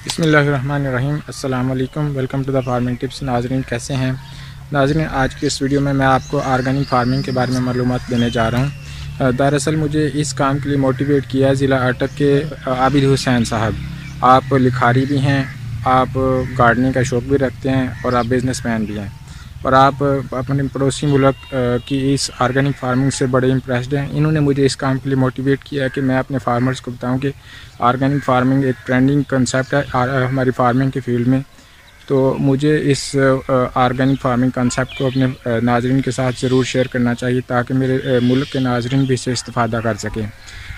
बिस्मिल्लाहिर्रहमानिर्रहीम। अस्सलाम वालेकुम। Welcome to the farming tips. नाजरीन कैसे हैं नाजरीन, आज की इस वीडियो में मैं आपको ऑर्गेनिक फार्मिंग के बारे में मालूमात देने जा रहा हूं। दरअसल मुझे इस काम के लिए मोटिवेट किया ज़िला अटक के आबिद हुसैन साहब। आप लिखारी भी हैं, आप गार्डनिंग का शौक़ भी रखते हैं और आप बिज़नेसमैन भी हैं, और आप अपने पड़ोसी मुल्क की इस ऑर्गेनिक फार्मिंग से बड़े इम्प्रेस्ड हैं। इन्होंने मुझे इस काम के लिए मोटिवेट किया कि मैं अपने फार्मर्स को बताऊं कि ऑर्गेनिक फार्मिंग एक ट्रेंडिंग कंसेप्ट है हमारी फार्मिंग के फील्ड में। तो मुझे इस ऑर्गेनिक फार्मिंग कंसेप्ट को अपने नाजरीन के साथ ज़रूर शेयर करना चाहिए ताकि मेरे मुल्क के नाजरीन भी इससे इस्तेफ़ादा कर सकें।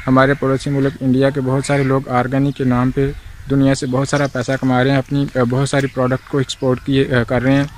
हमारे पड़ोसी मुल्क इंडिया के बहुत सारे लोग ऑर्गेनिक के नाम पे दुनिया से बहुत सारा पैसा कमा रहे हैं, अपनी बहुत सारी प्रोडक्ट को एक्सपोर्ट कर रहे हैं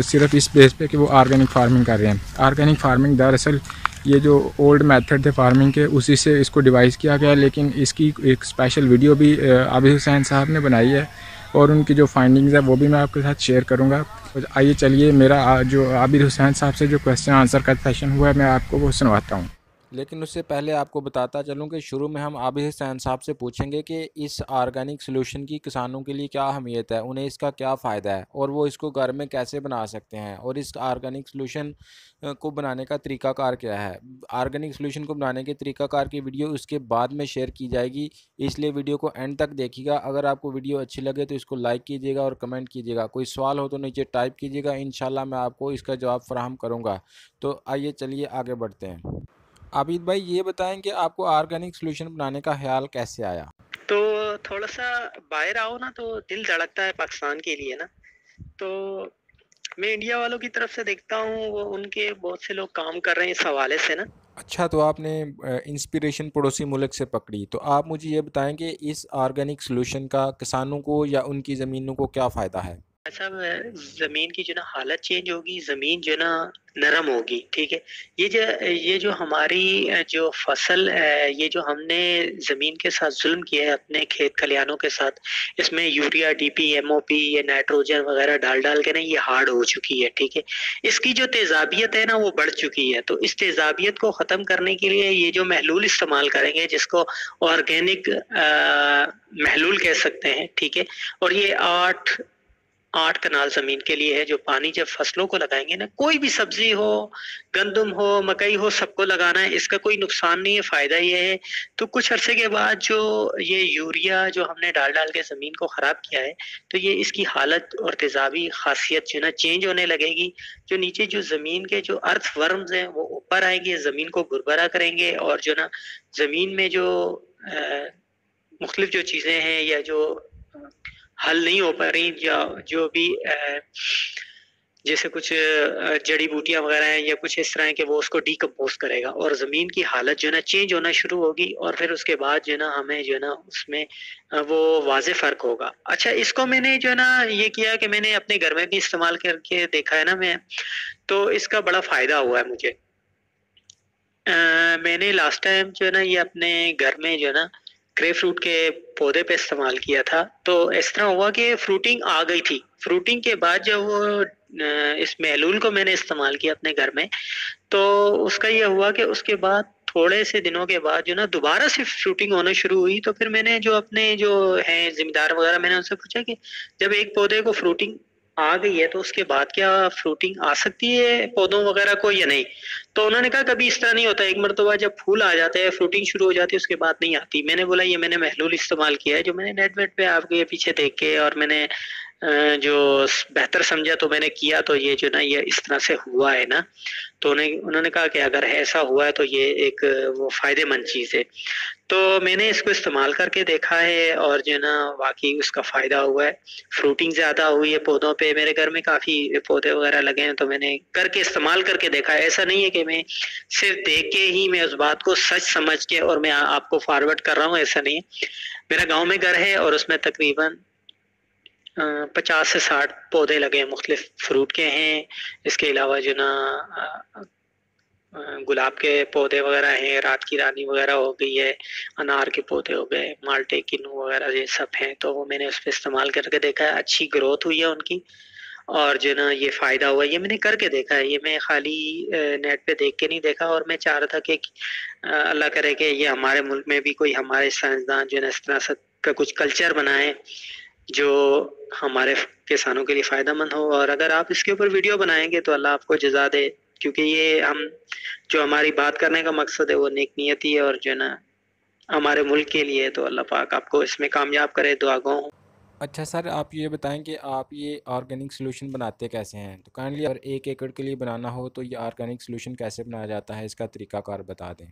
सिर्फ इस बेस पे कि वो ऑर्गेनिक फार्मिंग कर रहे हैं। ऑर्गेनिक फार्मिंग दरअसल ये जो ओल्ड मेथड थे फार्मिंग के, उसी से इसको डिवाइस किया गया, लेकिन इसकी एक स्पेशल वीडियो भी आबिद हुसैन साहब ने बनाई है और उनकी जो फाइंडिंग्स है वो भी मैं आपके साथ शेयर करूँगा। तो आइए चलिए, मेरा जो आबिद हुसैन साहब से जो क्वेश्चन आंसर का सेशन हुआ है मैं आपको वो सुनवाता हूँ। लेकिन उससे पहले आपको बताता चलूँ कि शुरू में हम आबिद हुसैन साहब से पूछेंगे कि इस ऑर्गेनिक सॉल्यूशन की किसानों के लिए क्या अहमियत है, उन्हें इसका क्या फ़ायदा है और वो इसको घर में कैसे बना सकते हैं, और इस ऑर्गेनिक सॉल्यूशन को बनाने का तरीकाकार क्या है। ऑर्गेनिक सॉल्यूशन को बनाने के तरीकाकार की वीडियो उसके बाद में शेयर की जाएगी, इसलिए वीडियो को एंड तक देखिएगा। अगर आपको वीडियो अच्छी लगे तो इसको लाइक कीजिएगा और कमेंट कीजिएगा। कोई सवाल हो तो नीचे टाइप कीजिएगा, इंशाल्लाह मैं आपको इसका जवाब फराहम करूँगा। तो आइए चलिए आगे बढ़ते हैं। आबिद भाई, ये बताएं कि आपको ऑर्गेनिक सॉल्यूशन बनाने का ख्याल कैसे आया। तो थोड़ा-सा बाहर आओ ना तो दिल धड़कता है पाकिस्तान के लिए ना। तो मैं इंडिया वालों की तरफ से देखता हूँ वो उनके बहुत से लोग काम कर रहे हैं इस हवाले से ना। अच्छा, तो आपने इंस्पिरेशन पड़ोसी मुल्क से पकड़ी, तो आप मुझे ये बताएं कि इस ऑर्गेनिक सॉल्यूशन का किसानों को या उनकी ज़मीनों को क्या फ़ायदा है। साहब, ज़मीन की जो ना हालत चेंज होगी, ज़मीन जो ना नरम होगी, ठीक है? ये जो हमारी जो फ़सल है, ये जो हमने ज़मीन के साथ ज़ुल्म किया है अपने खेत खलिहानों के साथ, इसमें यूरिया, डीपी, एमओपी, ये नाइट्रोजन वग़ैरह डाल-डाल के ना ये हार्ड हो चुकी है, ठीक है? इसकी जो तेज़ाबियत है ना वो बढ़ चुकी है, तो इस तेज़ाबियत को ख़त्म करने के लिए ये जो महलूल इस्तेमाल करेंगे जिसको ऑर्गेनिक महलूल कह सकते हैं, ठीक है? और ये 8 कनाल ज़मीन के लिए है, जो पानी जब फसलों को लगाएँगे ना, कोई भी सब्ज़ी हो, गंदम हो, मकई हो, सबको लगाना है, इसका कोई नुकसान नहीं है, फ़ायदा ये है। तो कुछ अरसे के बाद जो ये यूरिया जो हमने डाल-डाल के ज़मीन को ख़राब किया है, तो ये इसकी हालत और तेज़ाबी ख़ासियत जो है ना चेंज होने लगेगी। जो नीचे जो ज़मीन के जो अर्थवर्म्स हैं, वो ऊपर आएँगे, ज़मीन को भुरभुरा करेंगे और जो ना ज़मीन में जो अ, मुख्तलिफ जो चीज़ें हैं या जो हल नहीं हो पा रही या जो भी जैसे कुछ जड़ी-बूटियाँ वग़ैरह हैं या कुछ इस तरह है कि वो उसको डिकम्पोज़ करेगा और ज़मीन की हालत जो है ना चेंज होना शुरू होगी और फिर उसके बाद जो है ना हमें जो है ना उसमें वो वाज़ेह फ़र्क होगा। अच्छा, इसको मैंने जो है ना ये किया कि मैंने अपने घर में भी इस्तेमाल करके देखा है ना मैं, तो इसका बड़ा फ़ायदा हुआ है मुझे। मैंने लास्ट टाइम जो है ना ये अपने घर में जो है ना ग्रेपफ्रूट के पौधे पे इस्तेमाल किया था। तो इस तरह हुआ कि फ्रूटिंग आ गई थी। फ्रूटिंग के बाद जब वो इस महलूल को मैंने इस्तेमाल किया अपने घर में, तो उसका ये हुआ कि उसके बाद थोड़े से दिनों के बाद जो ना दोबारा से फ्रूटिंग होना शुरू हुई। तो फिर मैंने जो अपने जो हैं ज़िम्मेदार वग़ैरह, मैंने उनसे पूछा कि जब एक पौधे को फ्रूटिंग आ गई है तो उसके बाद क्या फ्रूटिंग आ सकती है पौधों वग़ैरह को या नहीं? तो उन्होंने कहा कभी इस तरह नहीं होता, एक मर्तबा जब फूल आ जाते हैं, फ्रूटिंग शुरू हो जाती है, उसके बाद नहीं आती। मैंने बोला ये मैंने महलूल इस्तेमाल किया है जो मैंने नेट-वेट पे आपके पीछे देख के और मैंने जो बेहतर समझा तो मैंने किया, तो ये जो ना ये इस तरह से हुआ है ना। तो उन्होंने कहा कि अगर ऐसा हुआ है तो ये एक वो फ़ायदेमंद चीज़ है। तो मैंने इसको इस्तेमाल करके देखा है और जो है ना वाक़ई उसका फ़ायदा हुआ है। फ्रूटिंग ज़्यादा हुई है पौधों पे, मेरे घर में काफ़ी पौधे वग़ैरह लगे हैं तो मैंने करके इस्तेमाल करके देखा है। ऐसा नहीं है कि मैं सिर्फ़ देख के ही मैं उस बात को सच समझ के और मैं आपको फ़ॉरवर्ड कर रहा हूँ, ऐसा नहीं है। मेरा गाँव में घर है और उसमें तकरीबन 50 से 60 पौधे लगे हैं, मुख्तलिफ फ्रूट के हैं। इसके अलावा जो ना गुलाब के पौधे वग़ैरह हैं, रात की रानी वग़ैरह हो गई है, अनार के पौधे हो गए, माल्टे, किन्नू वग़ैरह ये सब हैं। तो वो मैंने उसपे इस्तेमाल करके देखा है, अच्छी ग्रोथ हुई है उनकी और जो है ना ये फ़ायदा हुआ है। ये मैंने करके देखा है, ये मैं खाली नेट पे देख के नहीं देखा और मैं चाह रहा था कि अल्लाह करे कि ये हमारे मुल्क में भी कोई हमारे साइंसदान जो है ना इस तरह से का कुछ कल्चर बनाएँ जो हमारे किसानों के लिए फ़ायदेमंद हो। और अगर आप इसके ऊपर वीडियो बनाएंगे तो अल्लाह आपको जज़ा दे, क्योंकि ये हम जो हमारी बात करने का मकसद है वो नेक नियति है और जो है ना हमारे मुल्क के लिए। तो अल्लाह पाक आपको इसमें कामयाब करे, दुआ गो हूँ। अच्छा सर, आप ये बताएं कि आप ये ऑर्गेनिक सॉल्यूशन बनाते कैसे हैं? तो काइंडली अगर 1 एकड़ के लिए बनाना हो तो ये ऑर्गेनिक सॉल्यूशन कैसे बनाया जाता है, इसका तरीकाकार बता दें।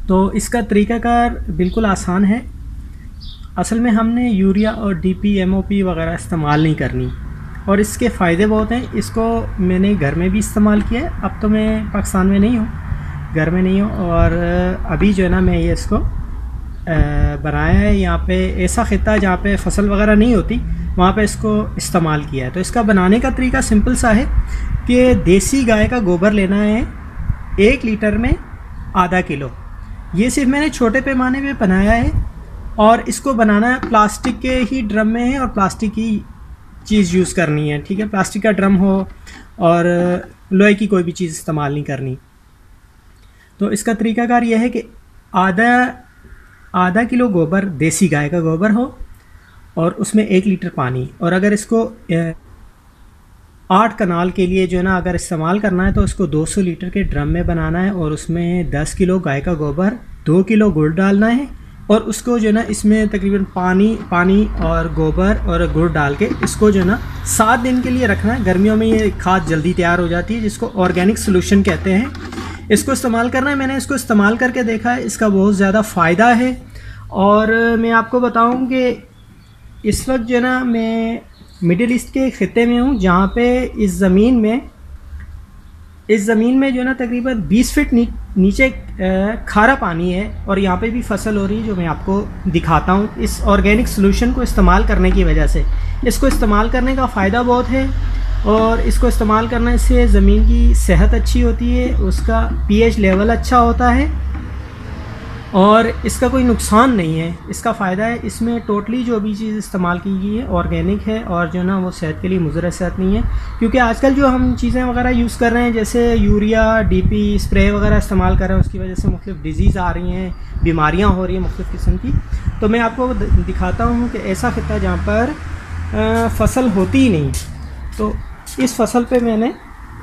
तो इसका तरीक़ाकार बिल्कुल आसान है। असल में हमने यूरिया और डीपी, एमओपी वगैरह इस्तेमाल नहीं करनी, और इसके फ़ायदे बहुत हैं। इसको मैंने घर में भी इस्तेमाल किया है। अब तो मैं पाकिस्तान में नहीं हूँ, घर में नहीं हूँ, और अभी जो है ना मैं ये इसको बनाया है यहाँ पे। ऐसा ख़िता जहाँ पे फसल वगैरह नहीं होती वहाँ पे इसको इस्तेमाल किया है। तो इसका बनाने का तरीका सिंपल सा है कि देसी गाय का गोबर लेना है 1 लीटर में आधा किलो। ये सिर्फ मैंने छोटे पैमाने पे बनाया है, और इसको बनाना प्लास्टिक के ही ड्रम में है, और प्लास्टिक की चीज़ यूज़ करनी है, ठीक है। प्लास्टिक का ड्रम हो, और लोहे की कोई भी चीज़ इस्तेमाल नहीं करनी। तो इसका तरीकाकार यह है कि आधा किलो गोबर, देसी गाय का गोबर हो, और उसमें 1 लीटर पानी। और अगर इसको 8 कनाल के लिए जो है ना अगर इस्तेमाल करना है तो उसको 200 लीटर के ड्रम में बनाना है, और उसमें 10 किलो गाय का गोबर, 2 किलो गुड़ डालना है, और उसको जो है ना इसमें तकरीबन पानी और गोबर और गुड़ डाल के इसको जो है ना 7 दिन के लिए रखना है। गर्मियों में ये खाद जल्दी तैयार हो जाती है, जिसको ऑर्गेनिक सोल्यूशन कहते हैं। इसको इस्तेमाल करना है। मैंने इसको इस्तेमाल करके देखा है, इसका बहुत ज़्यादा फ़ायदा है। और मैं आपको बताऊं कि इस वक्त जो है ना मैं मिडिल ईस्ट के ख़ित्ते में हूँ, जहाँ पे इस ज़मीन में जो है ना तकरीबन 20 फीट नीचे खारा पानी है, और यहाँ पे भी फसल हो रही है, जो मैं आपको दिखाता हूँ इस ऑर्गेनिक सोल्यूशन को इस्तेमाल करने की वजह से। इसको इस्तेमाल करने का फ़ायदा बहुत है, और इसको इस्तेमाल करने से ज़मीन की सेहत अच्छी होती है, उसका पीएच लेवल अच्छा होता है, और इसका कोई नुकसान नहीं है। इसका फ़ायदा है, इसमें टोटली जो भी चीज़ इस्तेमाल की गई है ऑर्गेनिक है, और जो ना वो सेहत के लिए मुज़र सेहत नहीं है। क्योंकि आजकल जो हम चीज़ें वगैरह यूज़ कर रहे हैं, जैसे यूरिया, डीपी, स्प्रे वगैरह इस्तेमाल कर रहे हैं, उसकी वजह से मुख्तलिफ़ डिजीज़ आ रही हैं, बीमारियाँ हो रही हैं मुख्तलिफ़ किस्म की। तो मैं आपको दिखाता हूँ कि ऐसा ख़ित्ता जहाँ पर फसल होती ही नहीं, तो इस फसल पे मैंने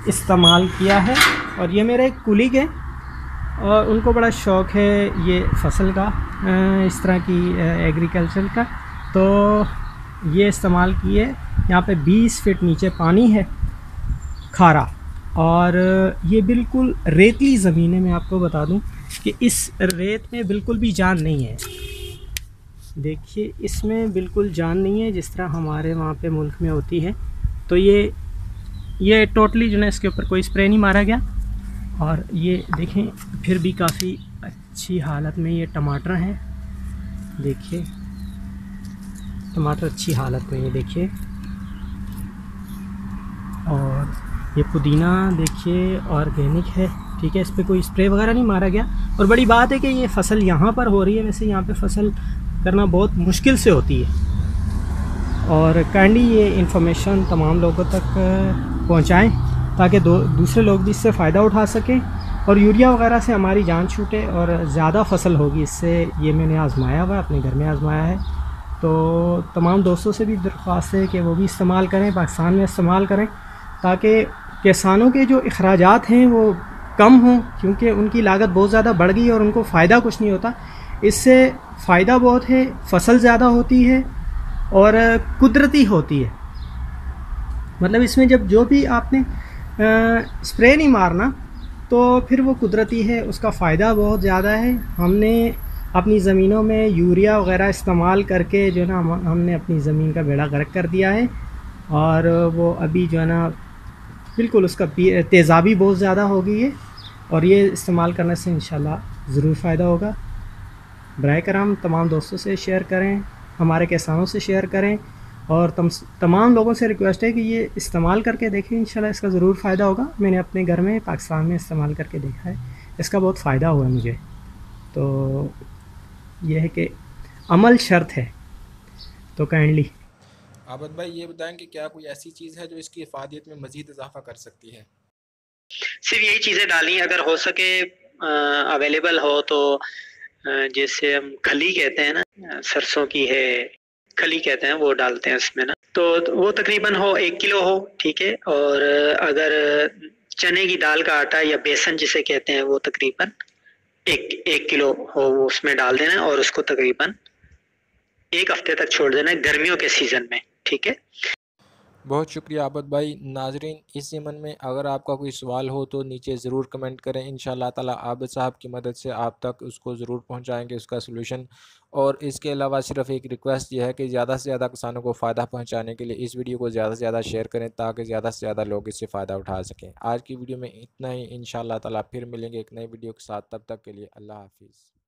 इस्तेमाल किया है। और ये मेरे एक कुलीग है, और उनको बड़ा शौक़ है ये फसल का, इस तरह की एग्रीकल्चर का। तो ये इस्तेमाल किए। यहाँ पे 20 फीट नीचे पानी है खारा, और ये बिल्कुल रेतीली ज़मीन है। मैं आपको बता दूं कि इस रेत में बिल्कुल भी जान नहीं है। देखिए, इसमें बिल्कुल जान नहीं है, जिस तरह हमारे वहाँ पे मुल्क में होती है। तो ये टोटली जो है इसके ऊपर कोई स्प्रे नहीं मारा गया। और ये देखें, फिर भी काफ़ी अच्छी हालत में ये टमाटर हैं। देखिए, टमाटर अच्छी हालत में, ये देखिए। और ये पुदीना देखिए ऑर्गेनिक है, ठीक है, इस पर कोई स्प्रे वगैरह नहीं मारा गया। और बड़ी बात है कि ये फसल यहाँ पर हो रही है। वैसे यहाँ पे फसल करना बहुत मुश्किल से होती है। और काइंडली ये इन्फॉर्मेशन तमाम लोगों तक पहुँचाएँ, ताकि दूसरे लोग भी इससे फ़ायदा उठा सकें, और यूरिया वगैरह से हमारी जान छूटे और ज़्यादा फसल होगी इससे। ये मैंने आज़माया हुआ है, अपने घर में आज़माया है। तो तमाम दोस्तों से भी दरख्वास्त है कि वो भी इस्तेमाल करें, पाकिस्तान में इस्तेमाल करें, ताकि किसानों के जो अखराजात हैं वो कम हों, क्योंकि उनकी लागत बहुत ज़्यादा बढ़ गई और उनको फ़ायदा कुछ नहीं होता। इससे फ़ायदा बहुत है, फसल ज़्यादा होती है और कुदरती होती है। मतलब इसमें जब जो भी आपने स्प्रे नहीं मारना, तो फिर वो कुदरती है, उसका फ़ायदा बहुत ज़्यादा है। हमने अपनी ज़मीनों में यूरिया वगैरह इस्तेमाल करके जो है ना हमने अपनी ज़मीन का बेड़ा गर्क कर दिया है, और वो अभी जो है ना बिल्कुल उसका तेज़ाबी बहुत ज़्यादा हो गई है। और ये इस्तेमाल करने से इंशाल्लाह ज़रूर फ़ायदा होगा। बराए करम तमाम दोस्तों से शेयर करें, हमारे किसानों से शेयर करें, और तमाम लोगों से रिक्वेस्ट है कि ये इस्तेमाल करके देखें, इंशाल्लाह इसका ज़रूर फ़ायदा होगा। मैंने अपने घर में पाकिस्तान में इस्तेमाल करके देखा है, इसका बहुत फ़ायदा हुआ है मुझे। तो यह है कि अमल शर्त है। तो काइंडली आबद भाई ये बताएं कि क्या कोई ऐसी चीज़ है जो इसकी इफादियत में मज़ीद इजाफा कर सकती है? सिर्फ यही चीज़ें डाली, अगर हो सके अवेलेबल हो तो, जैसे हम खली कहते हैं ना, सरसों की है, खली कहते हैं, वो डालते हैं उसमें ना। तो वो तकरीबन हो 1 किलो हो, ठीक है। और अगर चने की दाल का आटा या बेसन जिसे कहते हैं, वो तकरीबन एक किलो हो, वो उसमें डाल देना है और उसको तकरीबन 1 हफ्ते तक छोड़ देना है गर्मियों के सीज़न में, ठीक है। बहुत शुक्रिया आबद भाई। नाजरीन, इस ज़मन में अगर आपका कोई सवाल हो तो नीचे ज़रूर कमेंट करें। इंशाअल्लाह ताला आबद साहब की मदद से आप तक उसको ज़रूर पहुंचाएंगे, उसका सलूशन। और इसके अलावा सिर्फ एक रिक्वेस्ट ये है कि ज़्यादा से ज़्यादा किसानों को फ़ायदा पहुंचाने के लिए इस वीडियो को ज़्यादा से ज़्यादा शेयर करें, ताकि ज़्यादा से ज़्यादा लोग इससे फ़ायदा उठा सकें। आज की वीडियो में इतना ही। इंशाअल्लाह ताला फिर मिलेंगे एक नई वीडियो के साथ। तब तक के लिए अल्लाह हाफिज़।